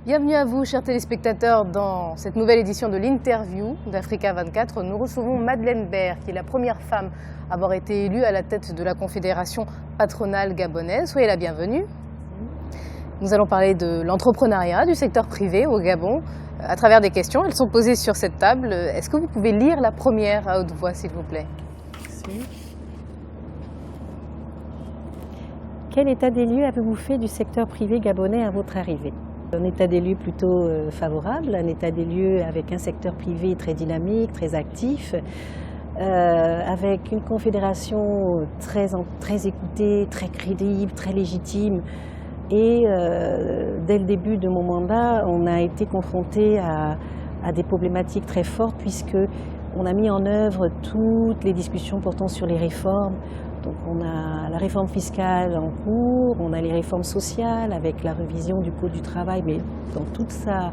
Bienvenue à vous, chers téléspectateurs, dans cette nouvelle édition de l'interview d'Africa 24. Nous recevons Madeleine Baire, qui est la première femme à avoir été élue à la tête de la Confédération patronale gabonaise. Soyez la bienvenue. Nous allons parler de l'entrepreneuriat, du secteur privé au Gabon, à travers des questions. Elles sont posées sur cette table. Est-ce que vous pouvez lire la première à haute voix, s'il vous plaît? Merci. Quel état des lieux avez-vous fait du secteur privé gabonais à votre arrivée? Un état des lieux plutôt favorable, un état des lieux avec un secteur privé très dynamique, très actif, avec une confédération très écoutée, très crédible, très légitime. Et dès le début de mon mandat, on a été confronté à des problématiques très fortes puisqu'on a mis en œuvre toutes les discussions portant sur les réformes. Donc on a la réforme fiscale en cours, on a les réformes sociales avec la révision du Code du travail, mais dans toute sa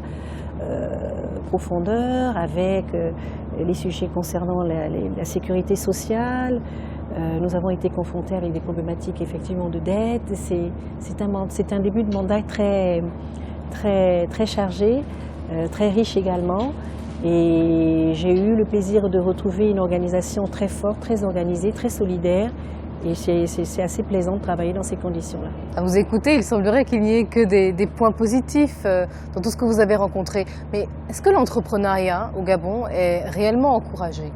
profondeur, avec les sujets concernant la sécurité sociale. Nous avons été confrontés avec des problématiques effectivement de dette. C'est un début de mandat très chargé, très riche également. Et j'ai eu le plaisir de retrouver une organisation très forte, très organisée, très solidaire. Et c'est assez plaisant de travailler dans ces conditions-là. À vous écouter, il semblerait qu'il n'y ait que des points positifs dans tout ce que vous avez rencontré. Mais est-ce que l'entrepreneuriat au Gabon est réellement encouragé?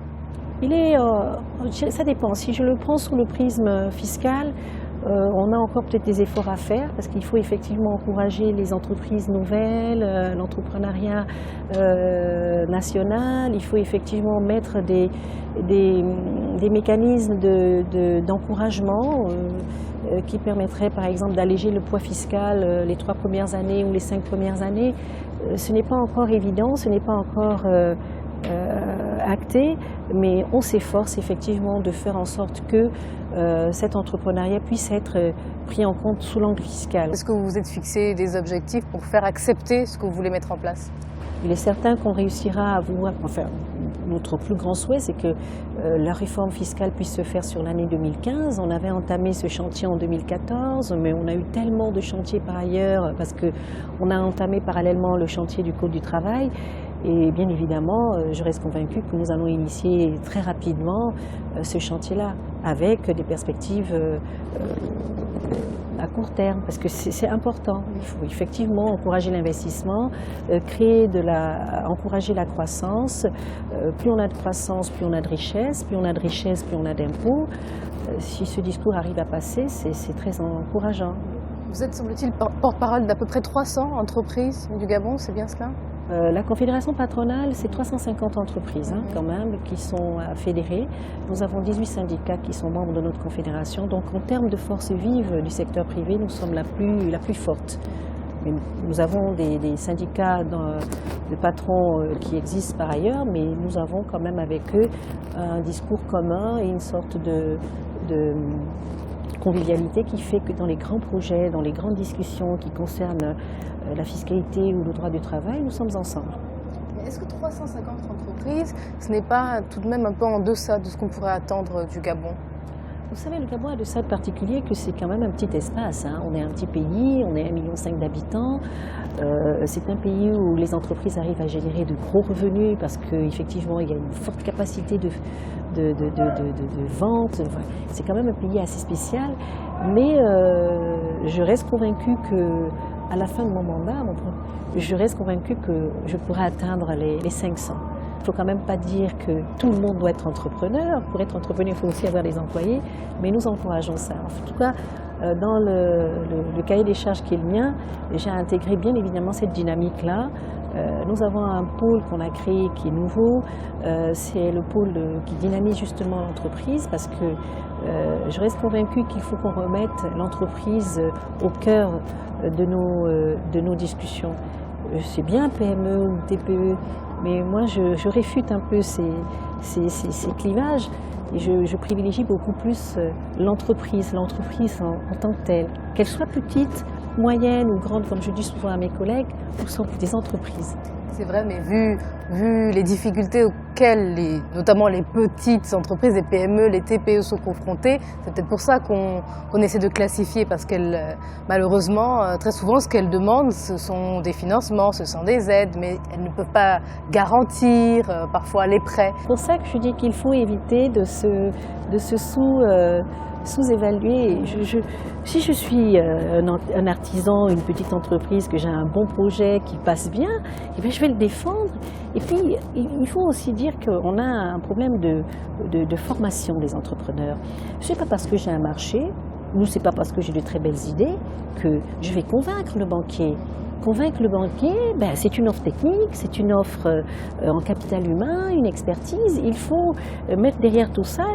Ça dépend. Si je le prends sous le prisme fiscal, on a encore peut-être des efforts à faire parce qu'il faut effectivement encourager les entreprises nouvelles, l'entrepreneuriat national. Il faut effectivement mettre des mécanismes d'encouragement qui permettraient par exemple d'alléger le poids fiscal les 3 premières années ou les 5 premières années. Ce n'est pas encore évident, ce n'est pas encore acté, mais on s'efforce effectivement de faire en sorte que cet entrepreneuriat puisse être pris en compte sous l'angle fiscal. Est-ce que vous vous êtes fixé des objectifs pour faire accepter ce que vous voulez mettre en place? Il est certain qu'on réussira à notre plus grand souhait, c'est que la réforme fiscale puisse se faire sur l'année 2015. On avait entamé ce chantier en 2014, mais on a eu tellement de chantiers par ailleurs, parce qu'on a entamé parallèlement le chantier du Code du travail. Et bien évidemment, je reste convaincue que nous allons initier très rapidement ce chantier-là, avec des perspectives à court terme, parce que c'est important. Il faut effectivement encourager l'investissement, encourager la croissance. Plus on a de croissance, plus on a de richesse, plus on a de richesse, plus on a d'impôts. Si ce discours arrive à passer, c'est très encourageant. Vous êtes, semble-t-il, porte-parole d'à peu près 300 entreprises du Gabon, c'est bien cela? La Confédération patronale, c'est 350 entreprises quand même qui sont fédérées. Nous avons 18 syndicats qui sont membres de notre confédération. Donc en termes de force vive du secteur privé, nous sommes la plus forte. Mais nous avons des syndicats de patrons qui existent par ailleurs, mais nous avons quand même avec eux un discours commun et une sorte de convivialité qui fait que dans les grands projets, dans les grandes discussions qui concernent la fiscalité ou le droit du travail, nous sommes ensemble. Est-ce que 350 entreprises, ce n'est pas tout de même un peu en deçà de ce qu'on pourrait attendre du Gabon? Vous savez, le Gabon a de ça de particulier que c'est quand même un petit espace. On est un petit pays, on est 1,5 million d'habitants. C'est un pays où les entreprises arrivent à générer de gros revenus parce qu'effectivement, il y a une forte capacité de vente. C'est quand même un pays assez spécial. Mais je reste convaincue qu'à la fin de mon mandat, je reste convaincue que je pourrai atteindre les 500. Il ne faut quand même pas dire que tout le monde doit être entrepreneur. Pour être entrepreneur, il faut aussi avoir des employés, mais nous encourageons ça. En tout cas, dans le cahier des charges qui est le mien, j'ai intégré bien évidemment cette dynamique-là. Nous avons un pôle qu'on a créé qui est nouveau. C'est le pôle qui dynamise justement l'entreprise parce que je reste convaincue qu'il faut qu'on remette l'entreprise au cœur de nos discussions. C'est bien PME ou TPE, mais moi je réfute un peu ces clivages et je privilégie beaucoup plus l'entreprise en tant que telle. Qu'elle soit petite petites, moyennes ou grandes, comme je dis souvent à mes collègues, nous sommes des entreprises. C'est vrai, mais vu les difficultés auxquelles notamment les petites entreprises, les PME, les TPE sont confrontées, c'est peut-être pour ça qu'on essaie de classifier, parce qu'elles, malheureusement, très souvent, ce qu'elles demandent, ce sont des financements, ce sont des aides, mais elles ne peuvent pas garantir parfois les prêts. C'est pour ça que je dis qu'il faut éviter de se sous-évaluer. Si je suis un artisan, une petite entreprise, que j'ai un bon projet qui passe bien, eh bien je vais le défendre. Et puis, il faut aussi dire qu'on a un problème de formation des entrepreneurs. Ce n'est pas parce que j'ai un marché, ou ce n'est pas parce que j'ai de très belles idées, que je vais convaincre le banquier. Convaincre le banquier, c'est une offre technique, c'est une offre en capital humain, une expertise. Il faut mettre derrière tout ça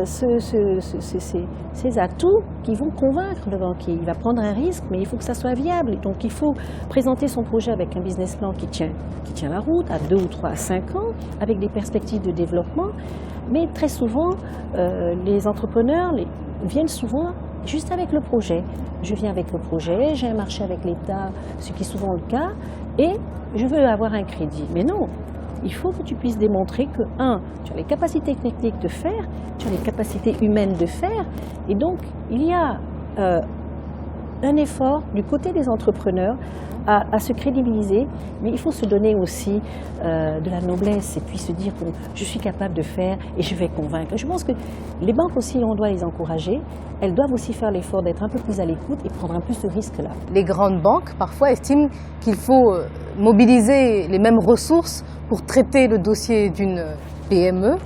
ces atouts qui vont convaincre le banquier. Il va prendre un risque, mais il faut que ça soit viable. Donc il faut présenter son projet avec un business plan qui tient la route à 2 ou 3 à 5 ans, avec des perspectives de développement. Mais très souvent, les entrepreneurs viennent souvent juste avec le projet. Je viens avec le projet, j'ai un marché avec l'État, ce qui est souvent le cas, et je veux avoir un crédit. Mais non, il faut que tu puisses démontrer que, tu as les capacités techniques de faire, tu as les capacités humaines de faire, et donc il y a un effort du côté des entrepreneurs à se crédibiliser, mais il faut se donner aussi de la noblesse et puis se dire que je suis capable de faire et je vais convaincre. Je pense que les banques aussi, on doit les encourager. Elles doivent aussi faire l'effort d'être un peu plus à l'écoute et prendre un peu ce risque-là. Les grandes banques, parfois, estiment qu'il faut mobiliser les mêmes ressources pour traiter le dossier d'une PME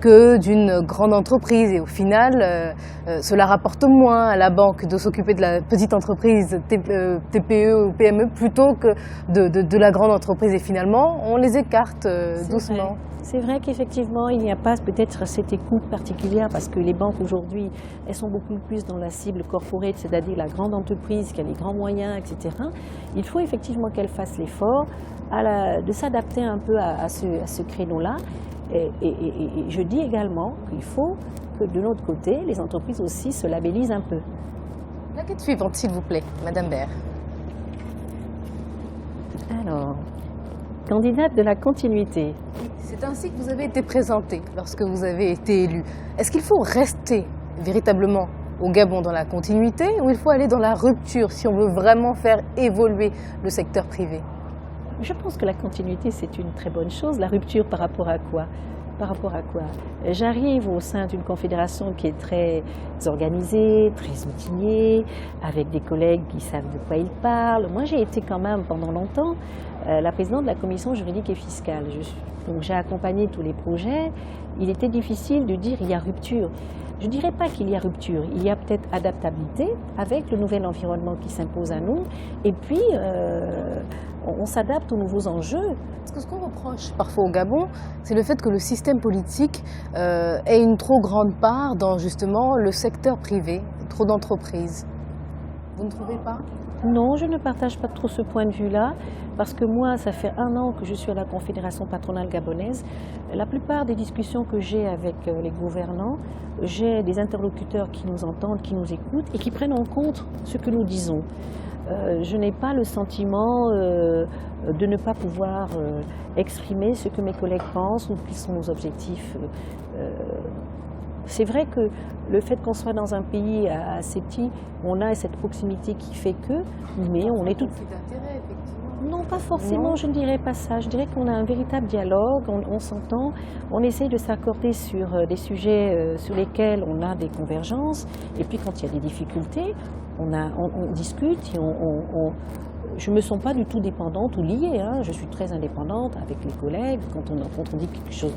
que d'une grande entreprise. Et au final, cela rapporte moins à la banque de s'occuper de la petite entreprise TPE ou PME plutôt que de la grande entreprise. Et finalement, on les écarte doucement. C'est vrai qu'effectivement, il n'y a pas peut-être cette écoute particulière parce que les banques aujourd'hui, elles sont beaucoup plus dans la cible corporate, c'est-à-dire la grande entreprise qui a les grands moyens, etc. Il faut effectivement qu'elles fassent l'effort de s'adapter un peu à ce créneau-là. Et je dis également qu'il faut que de l'autre côté, les entreprises aussi se labellisent un peu. La quête suivante, s'il vous plaît, Madame Baird. Alors, candidate de la continuité. C'est ainsi que vous avez été présentée lorsque vous avez été élue. Est-ce qu'il faut rester véritablement au Gabon dans la continuité ou il faut aller dans la rupture si on veut vraiment faire évoluer le secteur privé ? Je pense que la continuité, c'est une très bonne chose. La rupture par rapport à quoi ? Par rapport à quoi ? J'arrive au sein d'une confédération qui est très organisée, très outillée, avec des collègues qui savent de quoi ils parlent. Moi, j'ai été quand même pendant longtemps la présidente de la commission juridique et fiscale. Donc j'ai accompagné tous les projets. Il était difficile de dire il y a rupture. Je ne dirais pas qu'il y a rupture, il y a peut-être adaptabilité avec le nouvel environnement qui s'impose à nous. Et puis, on s'adapte aux nouveaux enjeux. Parce que ce qu'on reproche parfois au Gabon, c'est le fait que le système politique ait une trop grande part dans justement le secteur privé, trop d'entreprises. Vous ne trouvez pas ? Non, je ne partage pas trop ce point de vue-là, parce que moi, ça fait 1 an que je suis à la Confédération patronale gabonaise. La plupart des discussions que j'ai avec les gouvernants, j'ai des interlocuteurs qui nous entendent, qui nous écoutent et qui prennent en compte ce que nous disons. Je n'ai pas le sentiment de ne pas pouvoir exprimer ce que mes collègues pensent ou quels sont nos objectifs. C'est vrai que le fait qu'on soit dans un pays assez petit, on a cette proximité qui fait que, mais on est tout... Non, pas forcément, je ne dirais pas ça. Je dirais qu'on a un véritable dialogue, on s'entend, on essaye de s'accorder sur des sujets sur lesquels on a des convergences. Et puis quand il y a des difficultés, on discute et je ne me sens pas du tout dépendante ou liée. Je suis très indépendante avec les collègues. Quand on dit quelque chose,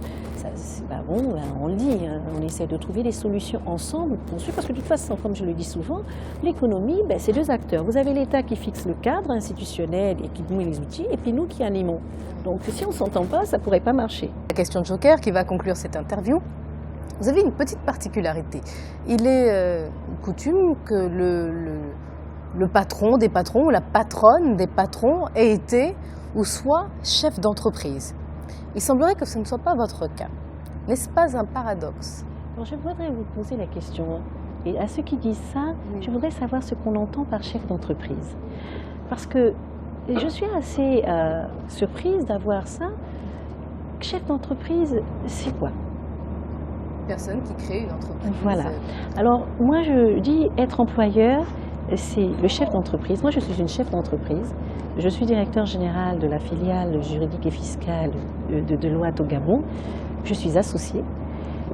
on le dit. On essaie de trouver des solutions ensemble. Parce que de toute façon, comme je le dis souvent, l'économie, c'est 2 acteurs. Vous avez l'État qui fixe le cadre institutionnel et qui nous met les outils, et puis nous qui animons. Donc si on ne s'entend pas, ça ne pourrait pas marcher. La question de Joker qui va conclure cette interview. Vous avez une petite particularité. Il est coutume que le patron des patrons ou la patronne des patrons ait été ou soit chef d'entreprise. Il semblerait que ce ne soit pas votre cas. N'est-ce pas un paradoxe ? Alors, je voudrais vous poser la question. Et à ceux qui disent ça, je voudrais savoir ce qu'on entend par chef d'entreprise. Parce que je suis assez surprise d'avoir ça. Chef d'entreprise, c'est quoi? Personne qui crée une entreprise. Voilà. Alors, moi, je dis être employeur, c'est le chef d'entreprise. Moi, je suis une chef d'entreprise. Je suis directeur général de la filiale juridique et fiscale de Deloitte au Gabon. Je suis associée.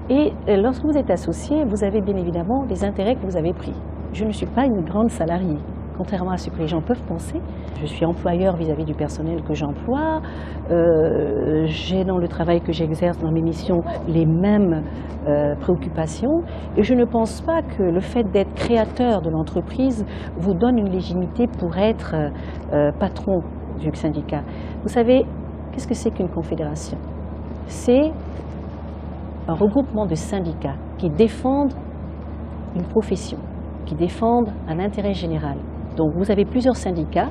Et lorsque vous êtes associé, vous avez bien évidemment des intérêts que vous avez pris. Je ne suis pas une grande salariée, contrairement à ce que les gens peuvent penser. Je suis employeur vis-à-vis du personnel que j'emploie. J'ai dans le travail que j'exerce dans mes missions les mêmes préoccupations. Et je ne pense pas que le fait d'être créateur de l'entreprise vous donne une légitimité pour être patron du syndicat. Vous savez, qu'est-ce que c'est qu'une confédération? C'est un regroupement de syndicats qui défendent une profession, qui défendent un intérêt général. Donc vous avez plusieurs syndicats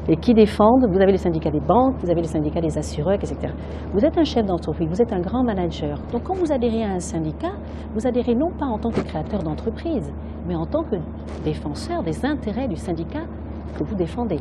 et qui défendent, vous avez les syndicats des banques, vous avez les syndicats des assureurs, etc. Vous êtes un chef d'entreprise, vous êtes un grand manager. Donc quand vous adhérez à un syndicat, vous adhérez non pas en tant que créateur d'entreprise, mais en tant que défenseur des intérêts du syndicat que vous défendez.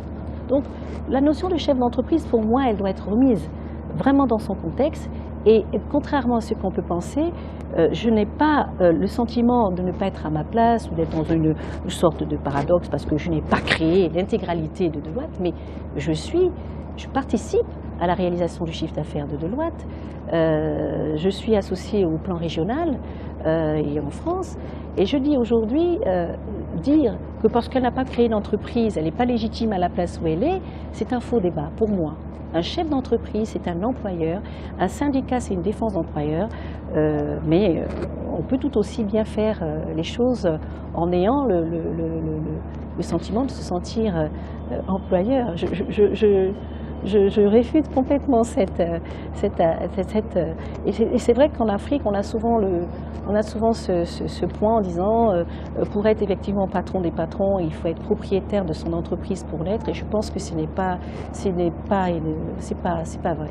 Donc la notion de chef d'entreprise, pour moi, elle doit être remise vraiment dans son contexte. Et contrairement à ce qu'on peut penser, je n'ai pas le sentiment de ne pas être à ma place ou d'être dans une sorte de paradoxe parce que je n'ai pas créé l'intégralité de Deloitte, mais je participe à la réalisation du chiffre d'affaires de Deloitte. Je suis associée au plan régional et en France. Et je dis aujourd'hui, dire que parce qu'elle n'a pas créé d'entreprise, elle n'est pas légitime à la place où elle est, c'est un faux débat pour moi. Un chef d'entreprise, c'est un employeur. Un syndicat, c'est une défense d'employeur. Mais on peut tout aussi bien faire les choses en ayant le sentiment de se sentir employeur. Je réfute complètement cette et c'est vrai qu'en Afrique, on a souvent ce point en disant pour être effectivement patron des patrons, il faut être propriétaire de son entreprise pour l'être. Et je pense que c'est pas vrai.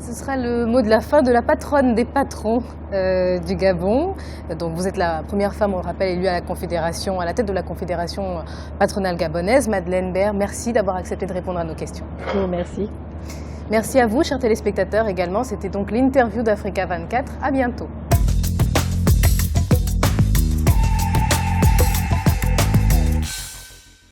Ce sera le mot de la fin de la patronne des patrons du Gabon. Donc vous êtes la première femme, on le rappelle, élue à la tête de la Confédération patronale gabonaise. Madeleine Baird, merci d'avoir accepté de répondre à nos questions. Merci. Merci à vous, chers téléspectateurs, également. C'était donc l'interview d'Africa 24. À bientôt.